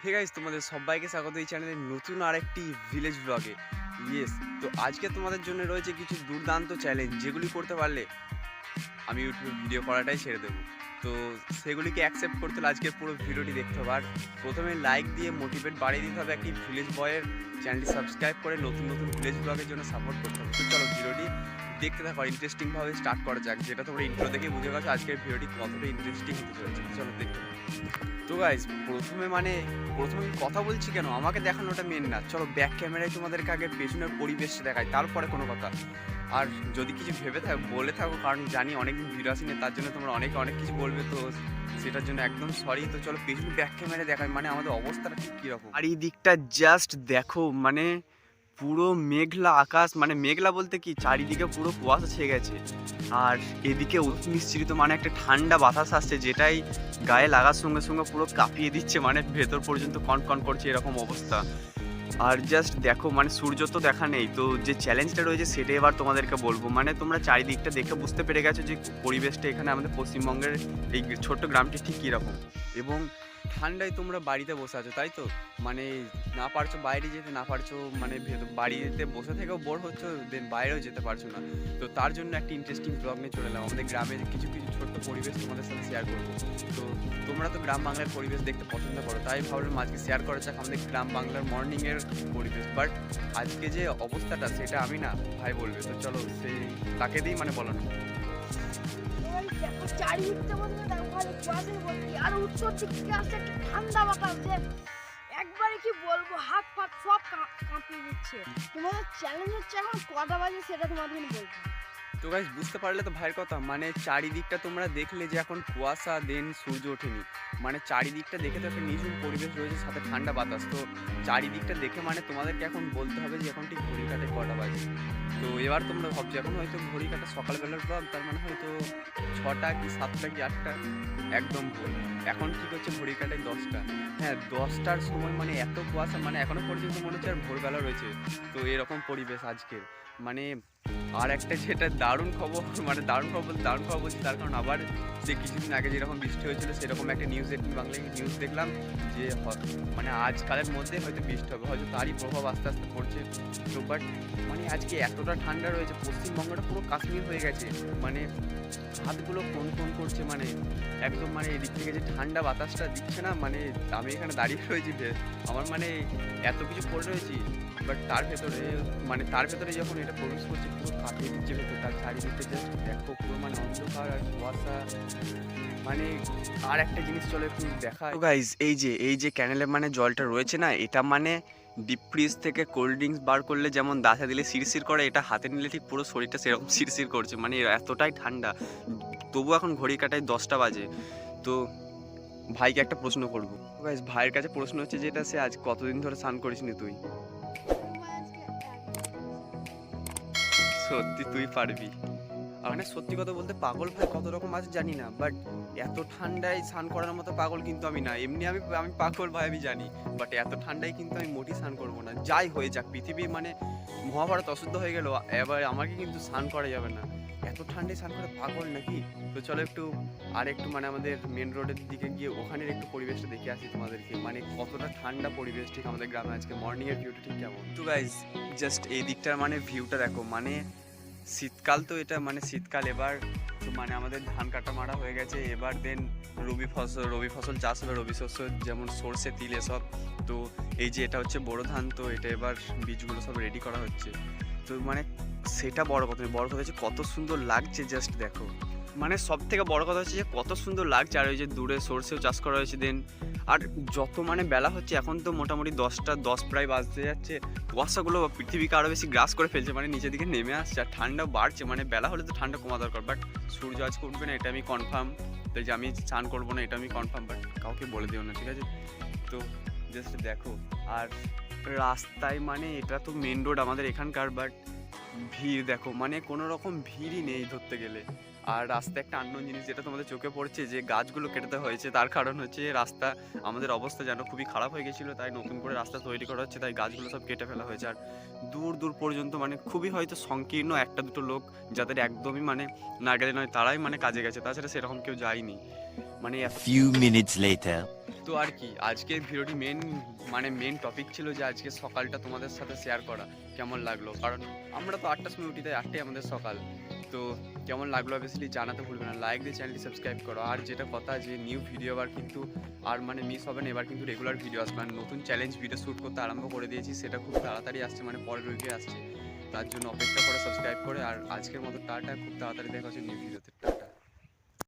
Hey guys, তোমাদের সবাইকে স্বাগত এই চ্যানেলের নতুন আরেকটি ভিলেজ ব্লগে। তো আজকে তোমাদের জন্য রয়েছে কিছু দুর্দান্ত চ্যালেঞ্জ, যেগুলি করতে পারলে আমি ইউটিউবে ভিডিও করাটাই ছেড়ে দেবো। তো সেগুলিকে অ্যাকসেপ্ট করতে হলে আজকের পুরো ভিডিওটি দেখতে হবে। আর প্রথমে লাইক দিয়ে মোটিভেট বাড়িয়ে দিতে হবে, একটি ভিলেজ বয়ের চ্যানেলটি সাবস্ক্রাইব করে নতুন নতুন ভিলেজ ব্লগের জন্য সাপোর্ট করতে হবে। তো চলো ভিডিওটি দেখতে থাকো, ইন্টারেস্টিংভাবে স্টার্ট করা যাক। যেটা তোমরা ইন্ট্রো দেখে বুঝে গেছো আজকের ভিডিওটি কতটা ইন্টারেস্টিং হতে চলেছে। চলো দেখতে থাকো। তো গাইজ প্রথমে কথা বলছি কেন, আমাকে দেখানোটা মেন না। চলো ব্যাক ক্যামেরায় তোমাদেরকে আগে পেছনের পরিবেশটা দেখাই, তারপরে কোনো কথা। আর যদি কিছু ভেবে বলে থাকো, কারণ জানি অনেকদিন ভিডিও আসেনি, তার জন্য তোমরা অনেক কিছু বলবে, তো সেটার জন্য একদম সরি। তো চলো পেছনে ব্যাক ক্যামেরা দেখাই, মানে আমাদের অবস্থাটা ঠিক কীরকম। আর এই দিকটা জাস্ট দেখো, মানে পুরো মেঘলা আকাশ, মানে মেঘলা বলতে কি চারিদিকে পুরো কুয়াশা ছেয়ে গেছে। আর এদিকে মিশ্রিত মানে একটা ঠান্ডা বাতাস আসছে, যেটাই গায়ে লাগার সঙ্গে সঙ্গে পুরো কাঁপিয়ে দিচ্ছে, মানে ভেতর পর্যন্ত কনকন করছে এরকম অবস্থা। আর জাস্ট দেখো, মানে সূর্য তো দেখা নেই। তো যে চ্যালেঞ্জটা রয়েছে সেটা এবার তোমাদেরকে বলবো। মানে তোমরা চারিদিকটা দেখে বুঝতে পেরে গেছো যে পরিবেশটা এখানে আমাদের পশ্চিমবঙ্গের এই ছোট্ট গ্রামটি ঠিক কীরকম। এবং ঠান্ডায় তোমরা বাড়িতে বসে আছো, তাই তো? মানে না পারছো বাইরে যেতে, না পারছো মানে বাড়িতে বসে থেকেও বোর হচ্ছে, দেন বাইরেও যেতে পারছো না। তো তার জন্য একটা ইন্টারেস্টিং ব্লগ নিয়ে চলে এলাম। আমাদের গ্রামের কিছু কিছু ছোট্ট পরিবেশ তোমাদের সাথে শেয়ার করবো। তো তোমরা তো গ্রাম বাংলার পরিবেশ দেখতে পছন্দ করো, তাই ভাবলাম আজকে শেয়ার করা যাক আমাদের গ্রাম বাংলার মর্নিংয়ের পরিবেশ। বাট আজকে যে অবস্থাটা সেটা আমি না, ভাই বলবে। তো চলো সেই তাকে দিই মানে বলো না। চারিদিকটা বলতে দেখো খালি কুয়াশায় ভর্তি, আর উত্তর দিক থেকে আসছে একটা ঠান্ডা বাতাস, যে একবারে কি বলবো, হাত ফাত সব কাঁপিয়ে দিচ্ছে। তোমাদের চ্যালেঞ্জ হচ্ছে এখন কটা বাজে সেটা তোমাদের বলবো। তো গাইস বুঝতে পারলে তো ভাইয়ের কথা, মানে চারিদিকটা তোমরা দেখলে যে এখন কুয়াশা, দেন সূর্য ওঠেনি, মানে চারিদিকটা দেখে তো একটা নিঝুম পরিবেশ রয়েছে, সাথে ঠান্ডা বাতাস। তো চারিদিকটা দেখে মানে তোমাদেরকে এখন বলতে হবে যে এখন ঠিক ঘড়ি কাটে কটা বাজে। তো এবার তোমরা ভাবছো এখন হয়তো ঘড়ি কাটা সকালবেলার ব্লগ, তার মানে হয়তো 6টা কি 7টা কি 8টা, একদম ভুল। এখন ঠিক হচ্ছে ঘড়ি কাটায় 10টা। হ্যাঁ, 10টার সময় মানে এত কুয়াশা, মানে এখনো পর্যন্ত মনে হচ্ছে আর ভোরবেলা রয়েছে। তো এরকম পরিবেশ আজকের। মানে আর একটা যেটা দারুণ খবর, মানে দারুণ খবর বলছি, তার কারণ আবার যে কিছুদিন আগে যেরকম বৃষ্টি হয়েছিল সেরকম একটা নিউজ, 18 বাংলায় নিউজ দেখলাম যে মানে আজকালের মধ্যে হয়তো বৃষ্টি হবে, হয়তো তারই প্রভাব আস্তে আস্তে পড়ছে। তো বাট মানে আজকে এতটা ঠান্ডা রয়েছে, পশ্চিমবঙ্গটা পুরো কাশ্মীর হয়ে গেছে। মানে হাতগুলো কোন করছে, মানে একদম মানে এদিক থেকে যে ঠান্ডা বাতাসটা দিচ্ছে না, মানে আমি এখানে দাঁড়িয়ে রয়েছি, আমার মানে এত কিছু পড়ে রয়েছি। বাট তার ভেতরে যখন এটা প্রবেশ করছে পুরো কাঁপিয়ে দিচ্ছে ভেতর, তার চারিদিকে জাস্ট দেখো পুরো মানে অন্ধকার আর কুয়াশা। মানে আর একটা জিনিস চলো একটু দেখা। তো গাইজ এই যে ক্যানেলের মানে জলটা রয়েছে না, এটা মানে ডিপ ফ্রিজ থেকে কোল্ড ড্রিঙ্কস বার করলে যেমন দাঁতে দিলে শিরশির করে, এটা হাতে নিলে ঠিক পুরো শরীরটা সেরকম শিরশির করছে, মানে এতটাই ঠান্ডা। তবু এখন ঘড়ি কাটায় 10টা বাজে। তো ভাইকে একটা প্রশ্ন করবো। গাইজ ভাইয়ের কাছে প্রশ্ন হচ্ছে যেটা, সে আজ কতদিন ধরে স্নান করিসনি তুই? সত্যি তুই পারবি? মানে সত্যি কথা বলতে পাগল ভাই কত রকম আছে জানি না, বাট এত ঠান্ডায় স্নান করার মতো পাগল কিন্তু আমি না। এমনি আমি পাগল ভাই, আমি জানি, বাট এত ঠান্ডায় কিন্তু আমি মোটেই স্নান করবো না। যাই হয়ে যাক, পৃথিবী মানে মহাভারত অশুদ্ধ হয়ে গেল, এবার আমাকে কিন্তু স্নান করা যাবে না। এত ঠান্ডায় স্নান করে পাগল নাকি? তো চলো একটু মানে আমাদের মেন রোডের দিকে গিয়ে ওখানের একটু পরিবেশটা দেখে আসি তোমাদেরকে, মানে কতটা ঠান্ডা পরিবেশ ঠিক আমাদের গ্রামে আজকে মর্নিংয়ের ভিউটা ঠিক কেমন। তো গাইজ জাস্ট এই দিকটার মানে ভিউটা দেখো, মানে শীতকাল তো এটা, মানে শীতকাল এবার। তো মানে আমাদের ধান কাটা মারা হয়ে গেছে, এবার দেন রবি ফসল চাষ হবে, রবি শস্য যেমন সর্ষে, তিল এসব। তো এই যে এটা হচ্ছে বড় ধান, তো এটা এবার বীজগুলো সব রেডি করা হচ্ছে। তো মানে সেটা বড় কথা হচ্ছে কত সুন্দর লাগছে, জাস্ট দেখো। মানে সব থেকে বড় কথা হচ্ছে যে কত সুন্দর লাগছে। আর ওই যে দূরে সর্ষেও চাষ করা হয়েছে। দেন আর যত মানে বেলা হচ্ছে, এখন তো মোটামুটি 10টা 10 প্রায় বাজতে যাচ্ছে, কুয়াশাগুলো পৃথিবীকে আরও বেশি গ্রাস করে ফেলছে, মানে নিচের দিকে নেমে আসছে, আর ঠান্ডা বাড়ছে। মানে বেলা হলে তো ঠান্ডা কমা দরকার, বাট সূর্য আজকে উঠবে না এটা আমি কনফার্ম। তো যে আমি স্নান করবো না এটা আমি কনফার্ম, বাট কাউকে বলে দিও না, ঠিক আছে? তো জাস্ট দেখো। আর রাস্তায় মানে এটা তো মেন রোড আমাদের এখানকার, বাট ভিড় দেখো, মানে কোনো রকম ভিড়ই নেই ধরতে গেলে। আর রাস্তা একটা আননোন জিনিস, যেটা তোমাদের চোখে পড়ছে যে গাছগুলো কেটে হয়েছে, তার কারণ হচ্ছে রাস্তা আমাদের অবস্থা যেন খুবই খারাপ হয়ে গেছিলো, তাই নতুন করে রাস্তা তৈরি করা হচ্ছে, তাই গাছগুলো সব কেটে ফেলা হয়েছে। আর দূর পর্যন্ত মানে খুবই হয়তো সংকীর্ণ একটা দুটো লোক যাদের একদমই মানে না গেলে নয়, তারাই মানে কাজে গেছে, তাছাড়া সেরকম কেউ যায়নি। মানে Few minutes later. তো আর কি আজকের ভিডিওটি মেন টপিক ছিল যে আজকে সকালটা তোমাদের সাথে শেয়ার করা কেমন লাগলো, কারণ আমরা তো 8টার সময় উঠি, তাই 8টাই আমাদের সকাল। তো কেমন লাগলো অবভিয়াসলি জানাতে ভুলবে না, লাইক দিয়ে চ্যানেলটি সাবস্ক্রাইব করো। আর যেটা কথা যে নিউ ভিডিও আবার কিন্তু আর মানে মিস হবে না, এবার কিন্তু রেগুলার ভিডিও আসবে। আর নতুন চ্যালেঞ্জ ভিডিও শ্যুট করতে আরম্ভ করে দিয়েছি, সেটা খুব তাড়াতাড়ি আসছে, মানে পরের উইকে আসছে। তার জন্য অপেক্ষা করে সাবস্ক্রাইব করে। আর আজকের মতো টাটা, খুব তাড়াতাড়ি দেখা হচ্ছে নিউ ভিডিও।